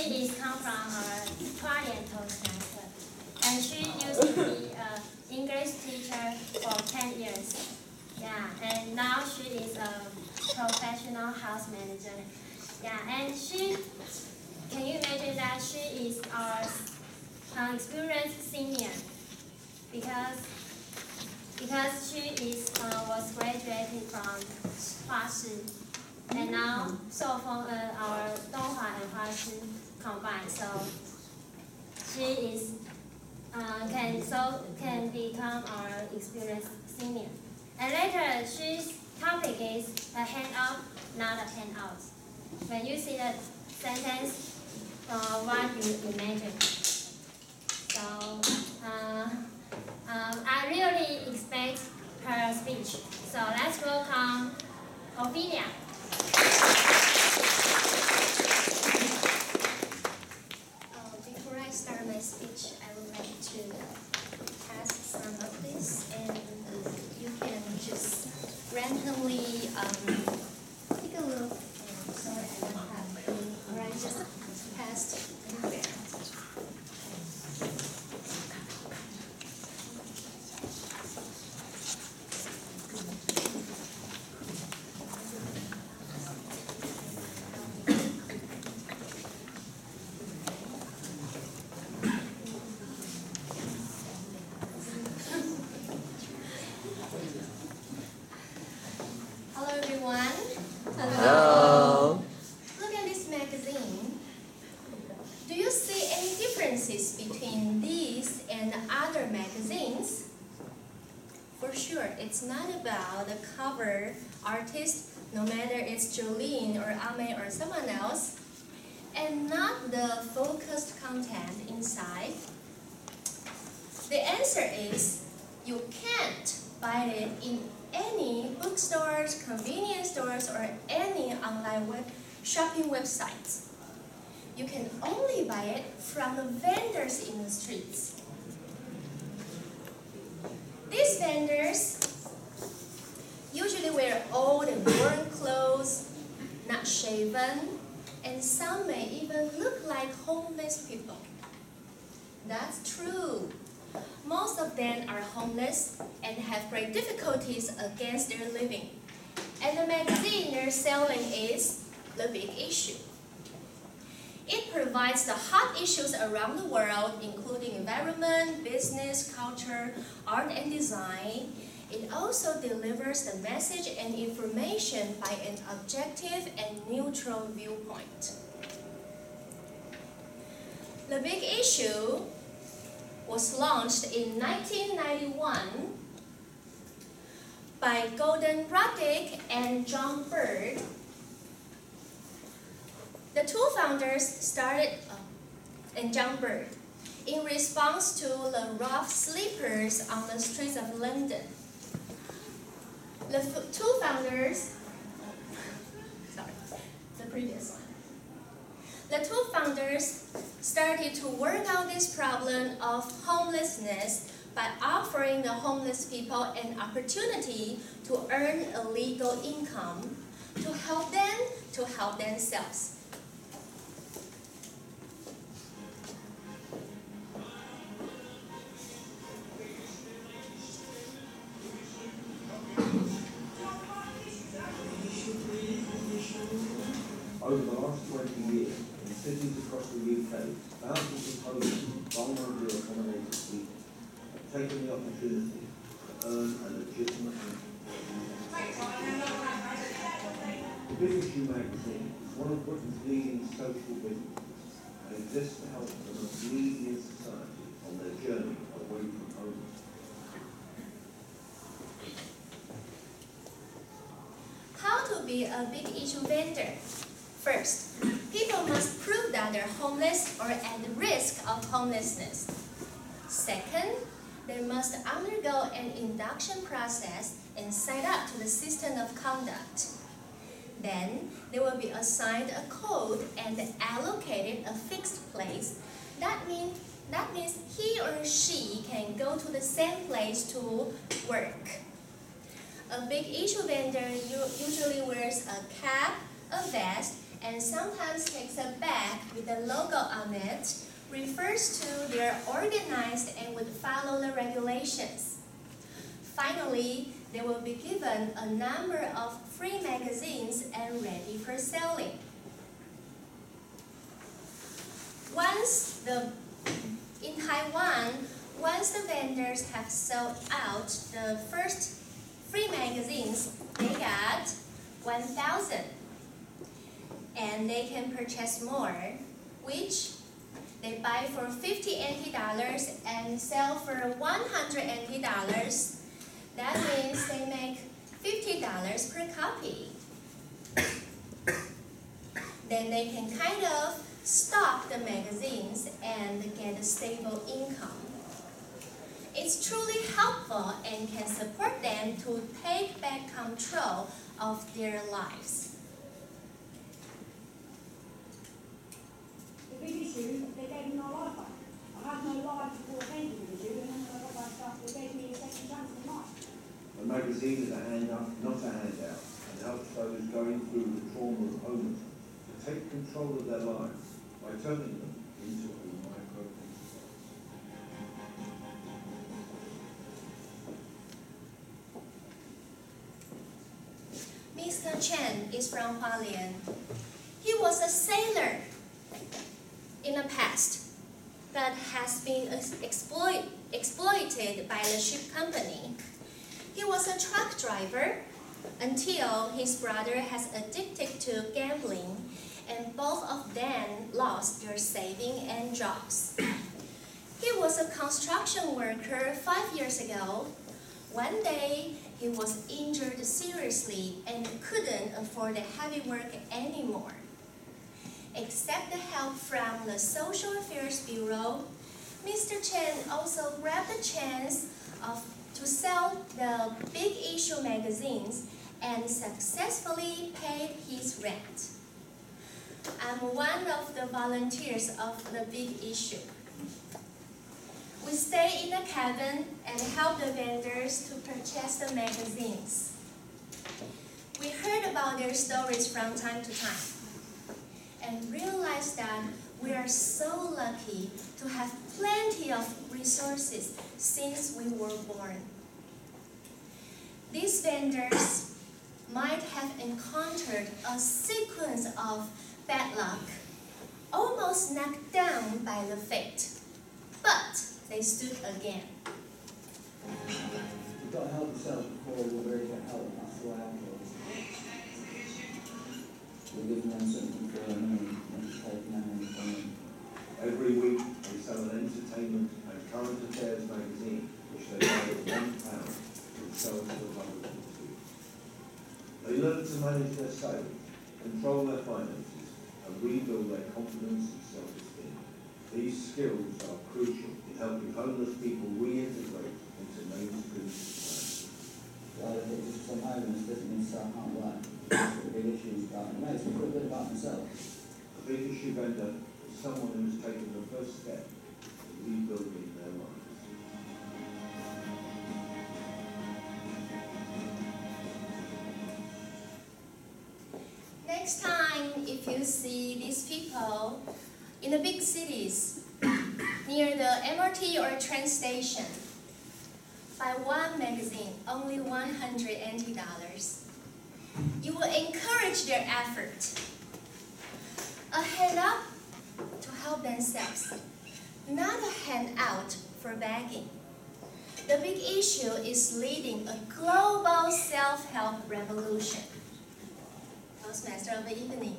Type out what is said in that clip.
she is come from our Italian Toastmaster, and she used to be an English teacher for 10 years. Yeah, and now she is a professional house manager. Yeah, and can you imagine that she is our experienced senior because she was graduated from Huashi, and now from our Donghua and Huashi combined, so she is can become our experienced senior. And later, she's topic is a handout, not a handout. When you see the sentence, what you imagine. So I really expect her speech. So let's welcome Ophelia. Before I start my speech, I would like to test some of this, and you can just randomly take a look. Sorry, I don't have any. All right, just test anywhere. Hello, everyone. Hello. Look at this magazine. Do you see any differences between these and other magazines? For sure, it's not about the cover artist, no matter it's Jolene or Ame or someone else, and not the focused content inside. The answer is you can't buy it in any bookstores, convenience stores, or any online shopping websites. You can only buy it from the vendors in the streets. These vendors usually wear old and worn clothes, not shaven, and some may even look like homeless people. That's true. Most of them are homeless and have great difficulties against their living. And the magazine they're selling is The Big Issue. It provides the hot issues around the world, including environment, business, culture, art, and design. It also delivers the message and information by an objective and neutral viewpoint. The Big Issue was launched in 1991 by Gordon Ruddick and John Bird. The two founders started, and John Bird, in response to the rough sleepers on the streets of London. The two founders, the previous one. The two founders started to work on this problem of homelessness by offering the homeless people an opportunity to earn a legal income to help them to help themselves. Over the last 20 years, in cities across the UK, thousands of homeless, vulnerably accommodated people have taken the opportunity to earn a legitimate income. The Big Issue magazine is one of Britain's leading social businesses and exists to help the most needy in society on their journey away from homelessness. How to be a big issue vendor? First, people must prove that they're homeless or at risk of homelessness. Second, they must undergo an induction process and sign up to the system of conduct. Then, they will be assigned a code and allocated a fixed place. That means he or she can go to the same place to work. A big issue vendor usually wears a cap, a vest, and sometimes takes a bag with the logo on it, refers to they're organized and would follow the regulations. Finally, they will be given a number of free magazines and ready for selling. In Taiwan, once the vendors have sold out the first free magazines, they got 1,000. And they can purchase more, which they buy for 50 NT dollars and sell for 100 NT dollars. That means they make $50 per copy. Then they can kind of stock the magazines and get a stable income. It's truly helpful and can support them to take back control of their lives. The big issue, they gave me no life back. I had no life before I came to the issue, and then when I got my stuff, they gave me a second chance in life. A magazine is a hand-up, not a handout, and helps those going through the trauma of homelessness to take control of their lives by turning them into a micro-entity. Mr. Chen is from Hualien. He was a sailor in the past, but has been exploited by the ship company. He was a truck driver until his brother has addicted to gambling, and both of them lost their savings and jobs. He was a construction worker 5 years ago. One day, he was injured seriously and couldn't afford the heavy work anymore. Except the help from the Social Affairs Bureau, Mr. Chen also grabbed the chance to sell the Big Issue magazines and successfully paid his rent. I'm one of the volunteers of the Big Issue. We stay in the cabin and help the vendors to purchase the magazines. We heard about their stories from time to time and realized that we are so lucky to have plenty of resources since we were born. These vendors might have encountered a sequence of bad luck, almost knocked down by the fate, but they stood again. You've got to help yourself before you'll really get help. That's the way I feel. We're giving them something for their money and just taking them in from them. Every week, they sell an entertainment and current affairs magazine, which they buy at £1 and sell to the public. They learn to manage their sales, control their finances, and rebuild their confidence and self-esteem. These skills are crucial in helping homeless people reintegrate into mainstream society. Well, if it's just some homeless doesn't mean so I can't work. That's what the big issue is about. It makes them feel good about themselves. A big issue vendor is someone who has taken the first step in rebuilding their lives. Next time, if you see these people in the big cities, near the MRT or train station, buy one magazine, only 100 NT dollars. You will encourage their effort. A hand up to help themselves, not a hand out for begging. The Big Issue is leading a global self-help revolution. Toastmaster of the evening.